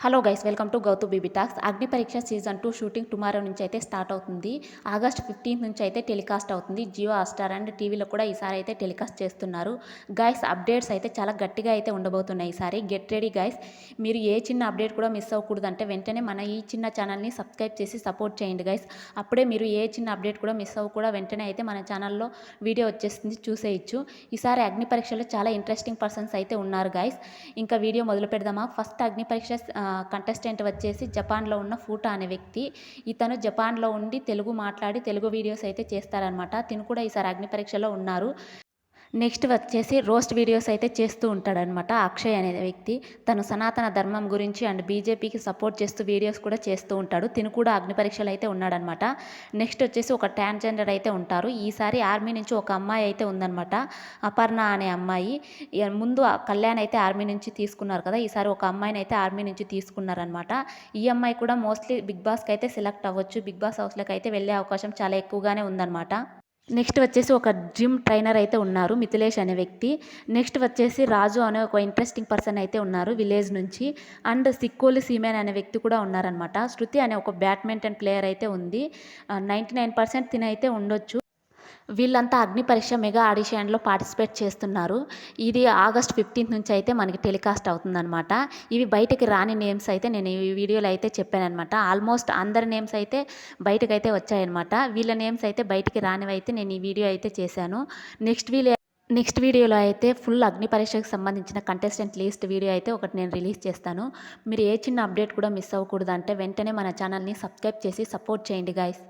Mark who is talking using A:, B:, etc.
A: Hello guys, welcome to Gautu BB talks. Agni Pariksha season 2 shooting tomorrow నుంచి అయితే start అవుతుంది. August 15 నుంచి అయితే టెలికాస్ట్ అవుతుంది. జియో హాట్‌స్టార్ అండ్ టీవీలో కూడా ఈసారి అయితే టెలికాస్ట్ చేస్తున్నారు. గైస్, అప్డేట్స్ అయితే చాలా గట్టిగా అయితే ఉండబోతున్నాయి ఈసారి. Get ready guys. మీరు ఏ చిన్న అప్డేట్ కూడా మిస్ అవ్వకూడదంటే వెంటనే మన ఈ చిన్న ఛానల్ని సబ్స్క్రైబ్ చేసి సపోర్ట్ చేయండి గైస్. అప్పుడే మీరు ఏ చిన్న అప్డేట్ కూడా మిస్ అవ్వకుండా వెంటనే అయితే మన ఛానల్లో వీడియో వచ్చేస్తుంది, చూసేయచ్చు. ఈసారి అగ్ని పరీక్షలో చాలా ఇంట్రెస్టింగ్ పర్సన్స్ అయితే ఉన్నారు గైస్. ఇంకా వీడియో మొదలు పెడదామా? ఫస్ట్ అగ్ని పరీక్ష కంటెస్టెంట్ వచ్చేసి జపాన్లో ఉన్న ఫూటా అనే వ్యక్తి. ఇతను జపాన్లో ఉండి తెలుగు మాట్లాడి తెలుగు వీడియోస్ అయితే చేస్తారనమాట. తిను కూడా ఈసారి అగ్ని పరీక్షలో ఉన్నారు. నెక్స్ట్ వచ్చేసి రోస్ట్ వీడియోస్ అయితే చేస్తూ ఉంటాడనమాట అక్షయ్ అనే వ్యక్తి. తను సనాతన ధర్మం గురించి అండ్ బీజేపీకి సపోర్ట్ చేస్తూ వీడియోస్ కూడా చేస్తూ ఉంటాడు. తిను కూడా అగ్ని పరీక్షలు అయితే ఉన్నాడనమాట. నెక్స్ట్ వచ్చేసి ఒక ట్రాన్స్జెండర్ అయితే ఉంటారు. ఈసారి ఆర్మీ నుంచి ఒక అమ్మాయి అయితే ఉందనమాట, అపర్ణ అనే అమ్మాయి. ముందు కళ్యాణ్ అయితే ఆర్మీ నుంచి తీసుకున్నారు కదా, ఈసారి ఒక అమ్మాయిని అయితే ఆర్మీ నుంచి తీసుకున్నారనమాట. ఈ అమ్మాయి కూడా మోస్ట్లీ బిగ్ బాస్కి అయితే సెలెక్ట్ అవ్వచ్చు. బిగ్ బాస్ హౌస్లోకి అయితే వెళ్ళే అవకాశం చాలా ఎక్కువగానే ఉందన్నమాట. నెక్స్ట్ వచ్చేసి ఒక జిమ్ ట్రైనర్ అయితే ఉన్నారు, మిథిలేష్ అనే వ్యక్తి. నెక్స్ట్ వచ్చేసి రాజు అనే ఒక ఇంట్రెస్టింగ్ పర్సన్ అయితే ఉన్నారు విలేజ్ నుంచి. అండ్ సిక్కోలి సీమెన్ అనే వ్యక్తి కూడా ఉన్నారనమాట. శృతి అనే ఒక బ్యాడ్మింటన్ ప్లేయర్ అయితే ఉంది. 99% తినైతే ఉండొచ్చు. వీళ్ళంతా అగ్ని పరీక్ష మెగా ఆడిషన్లో పార్టిసిపేట్ చేస్తున్నారు. ఇది ఆగస్ట్ 15 నుంచి అయితే మనకి టెలికాస్ట్ అవుతుందన్నమాట. ఇవి బయటకి రాని నేమ్స్ అయితే నేను ఈ వీడియోలో అయితే చెప్పానమాట. ఆల్మోస్ట్ అందరి నేమ్స్ అయితే బయటకైతే వచ్చాయన్నమాట. వీళ్ళ నేమ్స్ అయితే బయటికి రానివైతే నేను ఈ వీడియో అయితే చేశాను. నెక్స్ట్ వీడియోలో అయితే ఫుల్ అగ్ని పరీక్షకు సంబంధించిన కంటెస్టెంట్ లిస్ట్ వీడియో అయితే ఒకటి నేను రిలీజ్ చేస్తాను. మీరు ఏ చిన్న అప్డేట్ కూడా మిస్ అవ్వకూడదు అంటే వెంటనే మన ఛానల్ని సబ్స్క్రైబ్ చేసి సపోర్ట్ చేయండి గైస్.